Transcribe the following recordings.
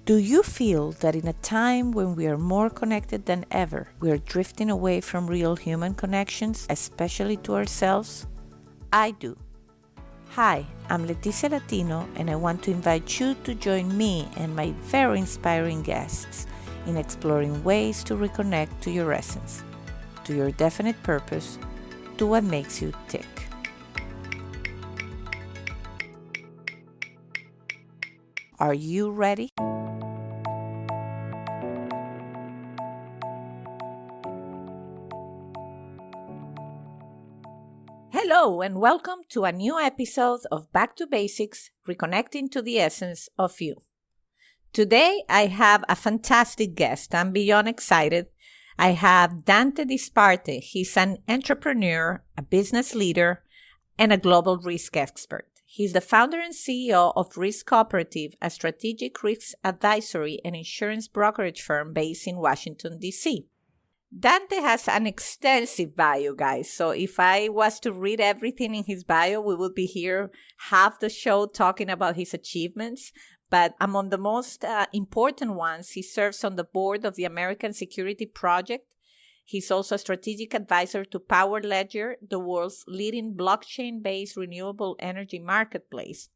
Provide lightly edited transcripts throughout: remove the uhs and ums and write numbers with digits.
Do you feel that in a time when we are more connected than ever, we are drifting away from real human connections, especially to ourselves? I do. Hi, I'm Leticia Latino, and I want to invite you to join me and my very inspiring guests in exploring ways to reconnect to your essence, to your definite purpose, to what makes you tick. Are you ready? Hello and welcome to a new episode of Back to Basics, Reconnecting to the Essence of You. Today I have a fantastic guest. I'm beyond excited. I have Dante Disparte. He's an entrepreneur, a business leader, and a global risk expert. He's the founder and CEO of Risk Cooperative, a strategic risk advisory and insurance brokerage firm based in Washington, D.C. Dante has an extensive bio, guys. So if I was to read everything in his bio, we would be here half the show talking about his achievements. But among the most important ones, he serves on the board of the American Security Project. He's also a strategic advisor to Powermeter, the world's leading blockchain-based renewable energy marketplace.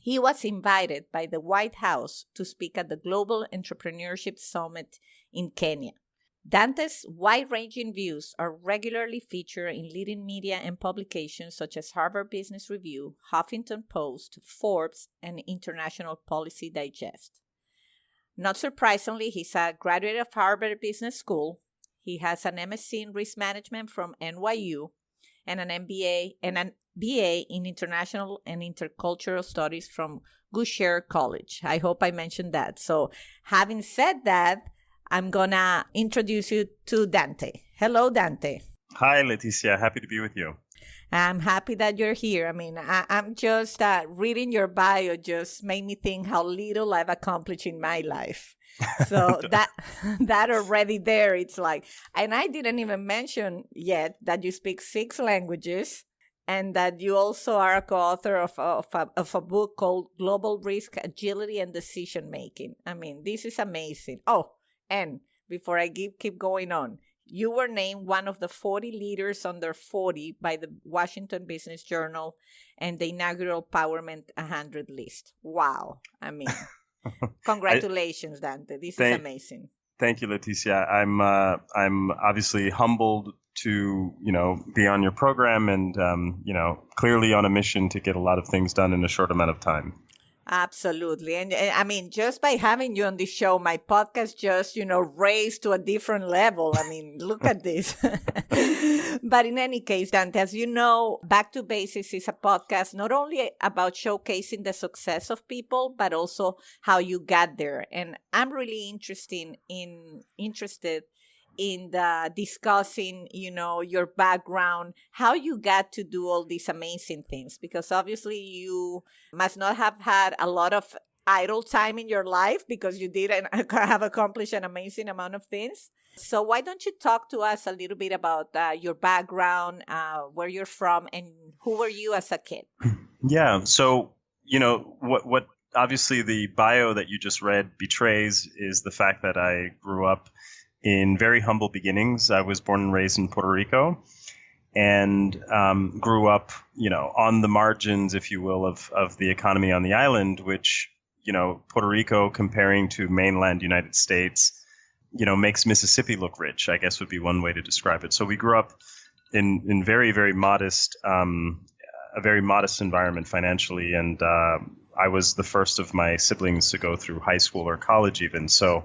He was invited by the White House to speak at the Global Entrepreneurship Summit in Kenya. Dante's wide-ranging views are regularly featured in leading media and publications such as Harvard Business Review, Huffington Post, Forbes, and International Policy Digest. Not surprisingly, he's a graduate of Harvard Business School. He has an MSc in Risk Management from NYU and an MBA and an BA in International and Intercultural Studies from Goucher College. I hope I mentioned that. So having said that, I'm going to introduce you to Dante. Hello, Dante. Hi, Leticia. Happy to be with you. I'm happy that you're here. I mean, I'm just reading your bio just made me think how little I've accomplished in my life. So that already there, it's like, and I didn't even mention yet that you speak 6 languages and that you also are a co-author of a book called Global Risk Agility and Decision Making. I mean, this is amazing. Oh, and before I keep going on, you were named one of the 40 leaders under 40 by the Washington Business Journal and the inaugural Powermeter 100 list. Wow. I mean, congratulations, Dante. This is amazing. Thank you, Leticia. I'm obviously humbled to, be on your program and, clearly on a mission to get a lot of things done in a short amount of time. Absolutely. And I mean, just by having you on this show, my podcast just, raised to a different level. I mean, look at this. But in any case, Dante, as you know, Back to Basics is a podcast not only about showcasing the success of people, but also how you got there. And I'm really interested in the discussing, your background, how you got to do all these amazing things, because obviously you must not have had a lot of idle time in your life because you did have accomplished an amazing amount of things. So why don't you talk to us a little bit about your background, where you're from, and who were you as a kid? Yeah. So, what obviously the bio that you just read betrays is the fact that I grew up in very humble beginnings. I was born and raised in Puerto Rico and grew up, on the margins, if you will, of the economy on the island, which, Puerto Rico comparing to mainland United States, makes Mississippi look rich, I guess would be one way to describe it. So we grew up in very, very modest, a very modest environment financially. And I was the first of my siblings to go through high school or college even. So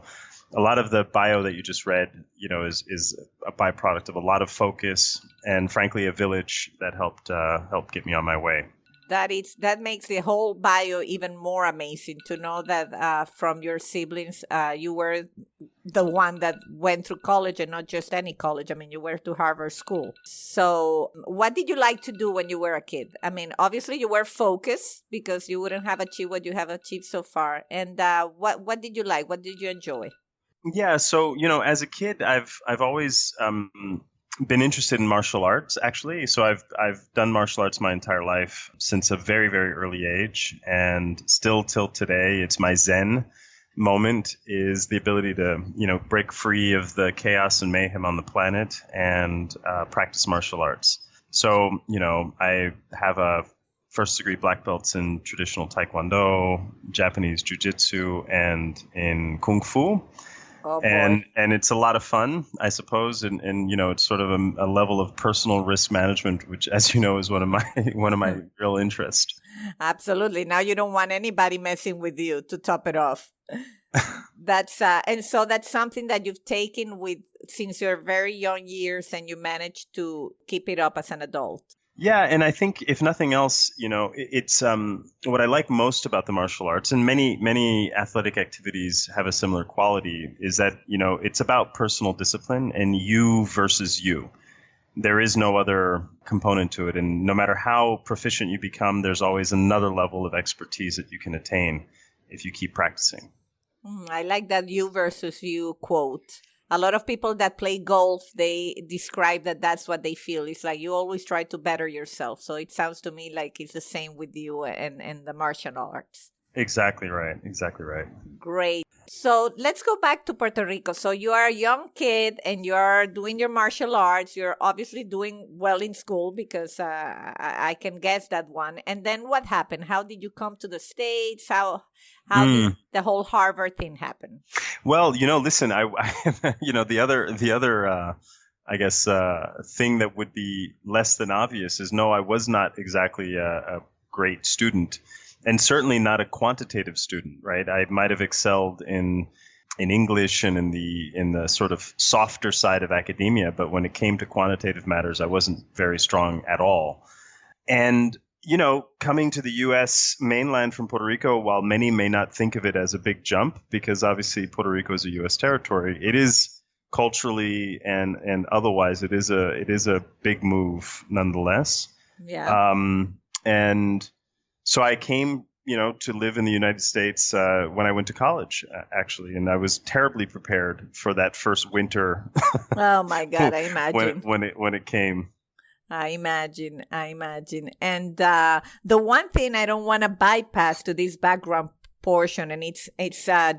a lot of the bio that you just read, is a byproduct of a lot of focus and, frankly, a village that helped get me on my way. That makes the whole bio even more amazing to know that from your siblings, you were the one that went through college and not just any college. I mean, you went to Harvard School. So what did you like to do when you were a kid? I mean, obviously you were focused because you wouldn't have achieved what you have achieved so far. And what did you like? What did you enjoy? Yeah, so as a kid, I've always been interested in martial arts. Actually, so I've done martial arts my entire life since a very, very early age, and still till today, it's my zen. moment is the ability to, break free of the chaos and mayhem on the planet and practice martial arts. So, I have a first degree black belts in traditional Taekwondo, Japanese Jiu-Jitsu, and in Kung Fu. Oh, and it's a lot of fun, I suppose, and it's sort of a level of personal risk management, which, as you know, is one of my real interests. Absolutely. Now you don't want anybody messing with you, to top it off. And so that's something that you've taken with since your very young years, and you managed to keep it up as an adult. Yeah, and I think if nothing else, it's what I like most about the martial arts, and many athletic activities have a similar quality, is that, it's about personal discipline and you versus you. There is no other component to it, and no matter how proficient you become, there's always another level of expertise that you can attain if you keep practicing. I like that you versus you quote. A lot of people that play golf, they describe that that's what they feel. It's like you always try to better yourself. So it sounds to me like it's the same with you and the martial arts. Exactly right. Exactly right. Great. So let's go back to Puerto Rico. So you are a young kid and you're doing your martial arts. You're obviously doing well in school because I can guess that one. And then what happened? How did you come to the States? How did the whole Harvard thing happen? Well, listen, I the other I guess thing that would be less than obvious is no, I was not exactly a great student. And certainly not a quantitative student, right? I might have excelled in English and in the sort of softer side of academia, but when it came to quantitative matters, I wasn't very strong at all. And, coming to the U.S. mainland from Puerto Rico, while many may not think of it as a big jump, because obviously Puerto Rico is a U.S. territory, it is culturally and otherwise, it is a big move nonetheless. Yeah. And so I came, to live in the United States when I went to college, actually, and I was terribly prepared for that first winter. Oh my God, I imagine when it came. I imagine. And the one thing I don't want to bypass to this background portion, and it's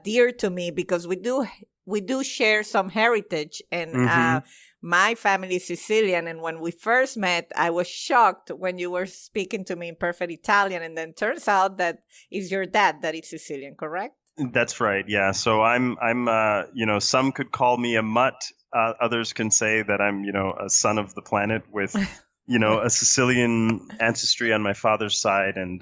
dear to me because we do share some heritage, and my family is Sicilian, and when we first met, I was shocked when you were speaking to me in perfect Italian, and then turns out that it's your dad that is Sicilian, correct? That's right. Yeah. So I'm some could call me a mutt. Others can say that I'm, a son of the planet with, a Sicilian ancestry on my father's side, and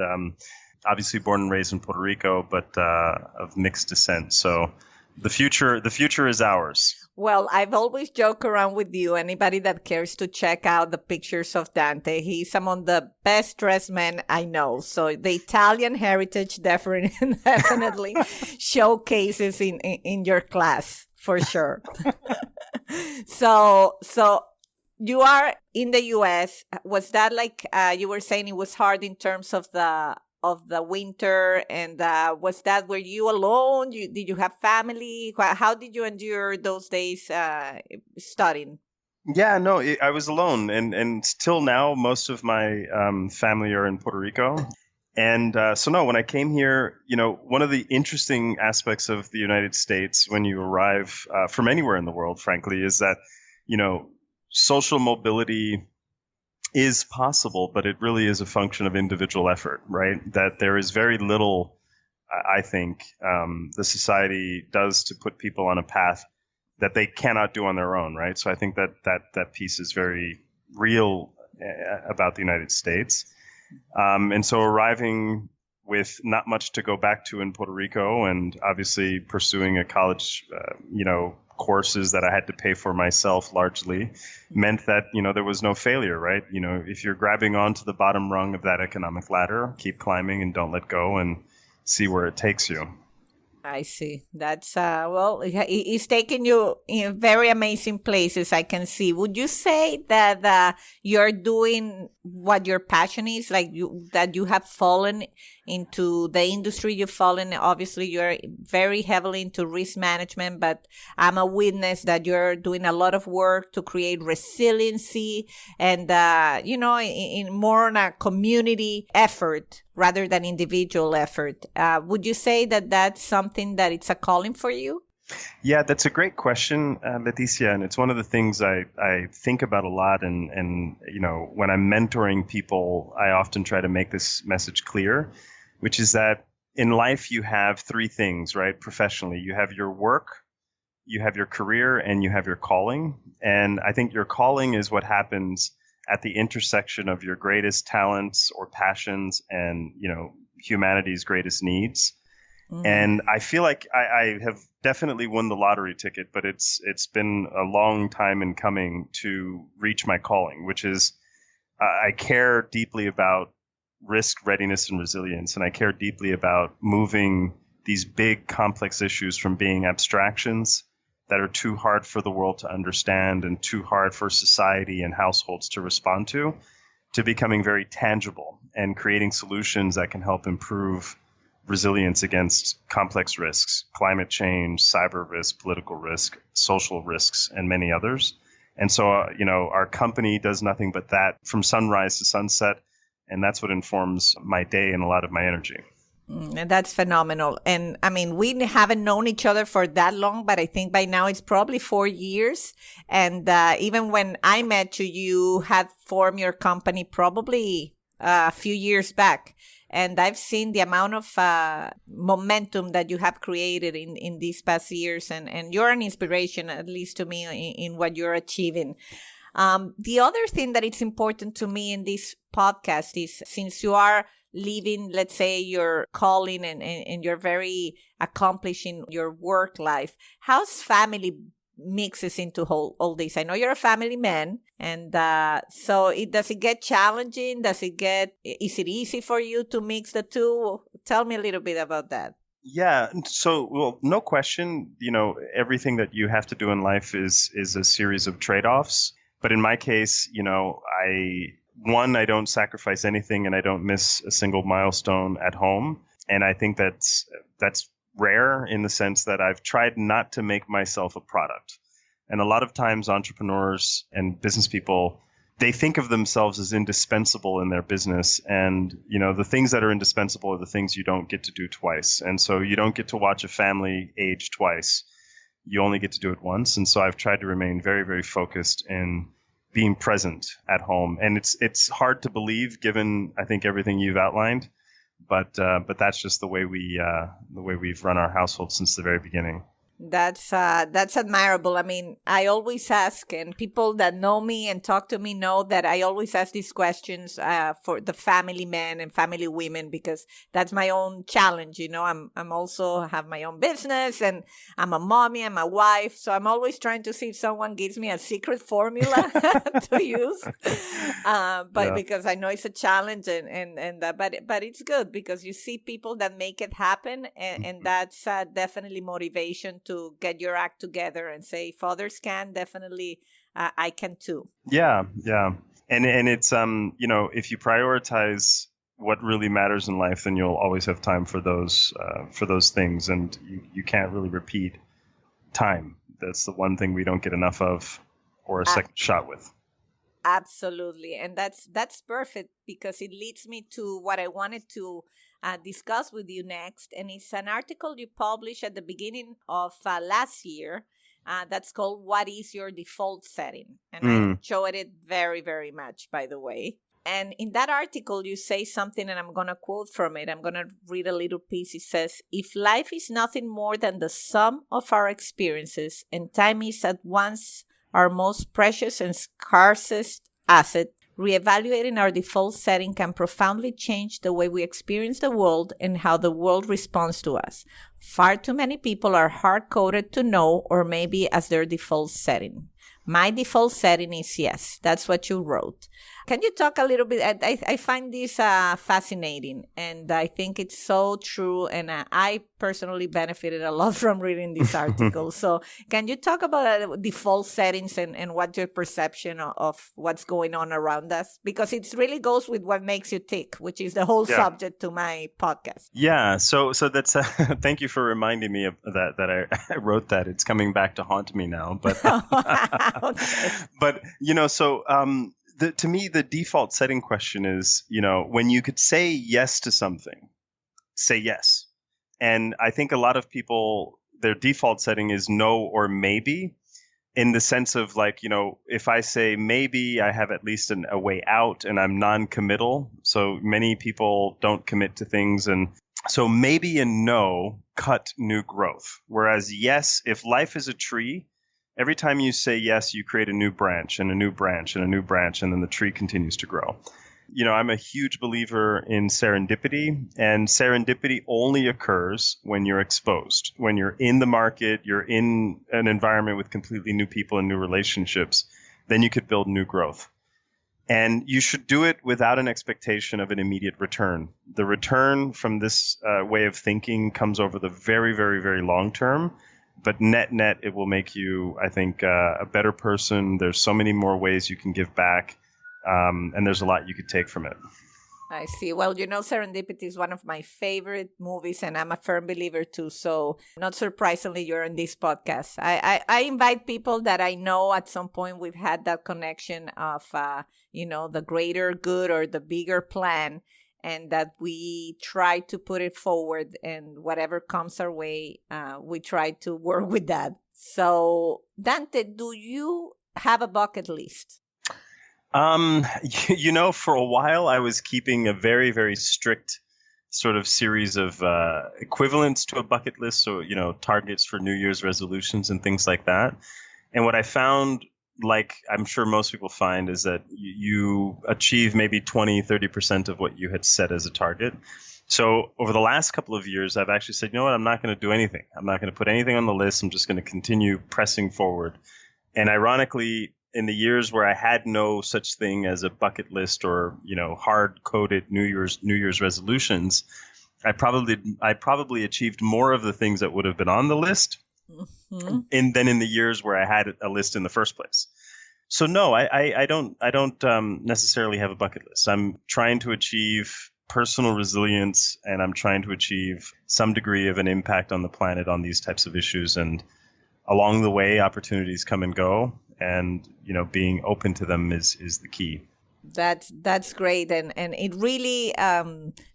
obviously born and raised in Puerto Rico, but of mixed descent. So the future is ours. Well, I've always joked around with you. Anybody that cares to check out the pictures of Dante, he's among the best dressed men I know. So the Italian heritage definitely showcases in your class for sure. So you are in the U.S. Was that like you were saying it was hard in terms of the winter, and was that, were you alone? Did you have family? How did you endure those days studying? Yeah, no, I was alone, and till now, most of my family are in Puerto Rico. And so no, when I came here, one of the interesting aspects of the United States when you arrive from anywhere in the world, frankly, is that, social mobility is possible, but it really is a function of individual effort, right? That there is very little, I think, the society does to put people on a path that they cannot do on their own, right? So I think that piece is very real about the United States. And so arriving with not much to go back to in Puerto Rico, and obviously pursuing a college, courses that I had to pay for myself largely, meant that, there was no failure, right? If you're grabbing onto the bottom rung of that economic ladder, keep climbing and don't let go and see where it takes you. I see. That's, well, he's taking you in very amazing places, I can see. Would you say that you're doing what your passion is, like that you have fallen into the industry you've fallen? Obviously, you're very heavily into risk management, but I'm a witness that you're doing a lot of work to create resiliency and, in more on a community effort rather than individual effort. Would you say that that's something that it's a calling for you? Yeah, that's a great question, Leticia, and it's one of the things I think about a lot. And when I'm mentoring people, I often try to make this message clear, which is that in life you have three things, right? Professionally, you have your work, you have your career, and you have your calling. And I think your calling is what happens at the intersection of your greatest talents or passions and humanity's greatest needs. Mm-hmm. And I feel like I have definitely won the lottery ticket, but it's been a long time in coming to reach my calling, which is I care deeply about risk, readiness, and resilience. And I care deeply about moving these big, complex issues from being abstractions that are too hard for the world to understand and too hard for society and households to respond to becoming very tangible and creating solutions that can help improve resilience against complex risks, climate change, cyber risk, political risk, social risks, and many others. And so, our company does nothing but that from sunrise to sunset. And that's what informs my day and a lot of my energy. And that's phenomenal. And I mean, we haven't known each other for that long, but I think by now it's probably 4 years. And even when I met you, you had formed your company probably a few years back. And I've seen the amount of momentum that you have created in these past years. And you're an inspiration, at least to me, in what you're achieving. The other thing that it's important to me in this podcast is, since you are living, let's say, your calling and you're very accomplished in your work life, how's family mixes into all this? I know you're a family man, and so does it get challenging? Is it easy for you to mix the two? Tell me a little bit about that. Yeah. So, well, no question, everything that you have to do in life is a series of trade-offs. But in my case, I don't sacrifice anything and I don't miss a single milestone at home. And I think that's rare in the sense that I've tried not to make myself a product. And a lot of times entrepreneurs and business people, they think of themselves as indispensable in their business. And, the things that are indispensable are the things you don't get to do twice. And so you don't get to watch a family age twice. You only get to do it once. And so I've tried to remain very, very focused in being present at home. And it's hard to believe given, I think, everything you've outlined. But that's just the way we've run our household since the very beginning. That's admirable. I mean, I always ask, and people that know me and talk to me know that I always ask these questions for the family men and family women, because that's my own challenge. I'm also have my own business, and I'm a mommy, I'm a wife, so I'm always trying to see if someone gives me a secret formula to use. Because I know it's a challenge, but it's good because you see people that make it happen, and that's definitely motivation to get your act together and say, fathers can, definitely I can too. Yeah. And it's, if you prioritize what really matters in life, then you'll always have time for those things. And you can't really repeat time. That's the one thing we don't get enough of or a second shot with. Absolutely. And that's perfect, because it leads me to what I wanted to discuss with you next. And it's an article you published at the beginning of last year that's called "What is Your Default Setting?" And I enjoyed it very, very much, by the way. And in that article, you say something, and I'm going to quote from it. I'm going to read a little piece. It says, "If life is nothing more than the sum of our experiences, and time is at once our most precious and scarcest asset, reevaluating our default setting can profoundly change the way we experience the world and how the world responds to us. Far too many people are hard-coded to no or maybe as their default setting. My default setting is yes." That's what you wrote. Can you talk a little bit? I find this fascinating, and I think it's so true. And I personally benefited a lot from reading this article. So can you talk about default settings and what's your perception of what's going on around us? Because it really goes with what makes you tick, which is the whole subject to my podcast. Yeah. So that's thank you for reminding me of that I wrote that. It's coming back to haunt me now. But Okay. but To me, the default setting question is, when you could say yes to something, say yes. And I think a lot of people, their default setting is no or maybe, in the sense of like, if I say maybe, I have at least a way out and I'm non-committal. So many people don't commit to things. And so maybe and no cut new growth. Whereas yes, if life is a tree, every time you say yes, you create a new branch and a new branch and a new branch, and then the tree continues to grow. I'm a huge believer in serendipity, and serendipity only occurs when you're exposed. When you're in the market, you're in an environment with completely new people and new relationships, then you could build new growth. And you should do it without an expectation of an immediate return. The return from this way of thinking comes over the very, very, very long term. But net, it will make you, I think, a better person. There's so many more ways you can give back. And there's a lot you could take from it. I see. Well, Serendipity is one of my favorite movies, and I'm a firm believer too. So not surprisingly, you're on this podcast. I invite people that I know at some point we've had that connection of, the greater good or the bigger plan, and that we try to put it forward, and whatever comes our way, we try to work with that. So Dante, do you have a bucket list? For a while I was keeping a very, very strict sort of series of equivalents to a bucket list. So, targets for New Year's resolutions and things like that. And what I found, like I'm sure most people find, is that you achieve maybe 20, 30% of what you had set as a target. So over the last couple of years, I've actually said, I'm not going to do anything. I'm not going to put anything on the list. I'm just going to continue pressing forward. And ironically, in the years where I had no such thing as a bucket list or, hard-coded New Year's resolutions, I probably achieved more of the things that would have been on the list than in the years where I had a list in the first place. So no, I don't necessarily have a bucket list. I'm trying to achieve personal resilience, and I'm trying to achieve some degree of an impact on the planet on these types of issues. And along the way, opportunities come and go. And, being open to them is the key. That's great. And it really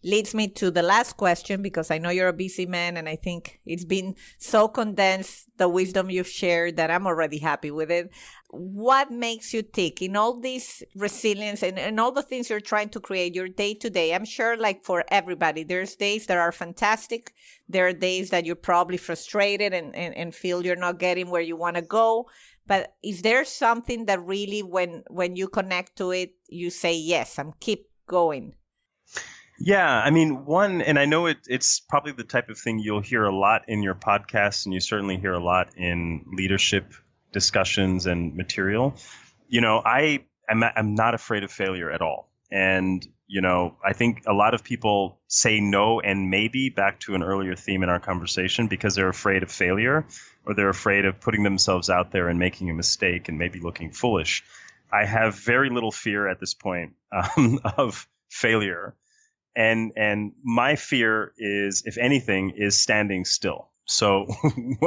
leads me to the last question, because I know you're a busy man, and I think it's been so condensed, the wisdom you've shared, that I'm already happy with it. What makes you tick in all this resilience and all the things you're trying to create your day to day? I'm sure, like for everybody, there's days that are fantastic. There are days that you're probably frustrated and feel you're not getting where you want to go. But is there something that really, when you connect to it, you say, yes, I'm keep going? Yeah, I mean, one, and I know it's probably the type of thing you'll hear a lot in your podcast, and you certainly hear a lot in leadership discussions and material. I'm not afraid of failure at all. And, I think a lot of people say no and maybe, back to an earlier theme in our conversation, because they're afraid of failure, or they're afraid of putting themselves out there and making a mistake and maybe looking foolish. I have very little fear at this point of failure. And my fear is, if anything, is standing still. So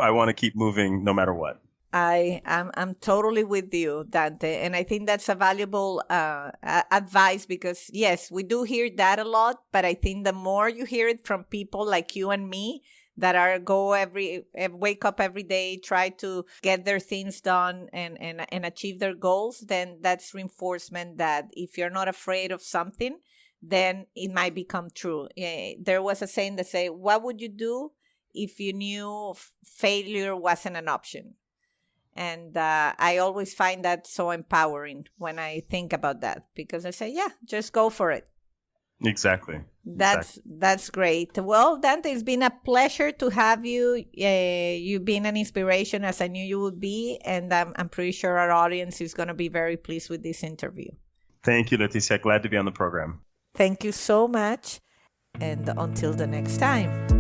I want to keep moving no matter what. I'm totally with you, Dante. And I think that's a valuable advice, because, yes, we do hear that a lot. But I think the more you hear it from people like you and me that wake up every day, try to get their things done and achieve their goals, then that's reinforcement that if you're not afraid of something, then it might become true. There was a saying that say, what would you do if you knew failure wasn't an option? And I always find that so empowering when I think about that, because I say, yeah, just go for it. Exactly. That's great. Well, Dante, it's been a pleasure to have you. You've been an inspiration, as I knew you would be, and I'm pretty sure our audience is going to be very pleased with this interview. Thank you, Leticia. Glad to be on the program. Thank you so much, and until the next time.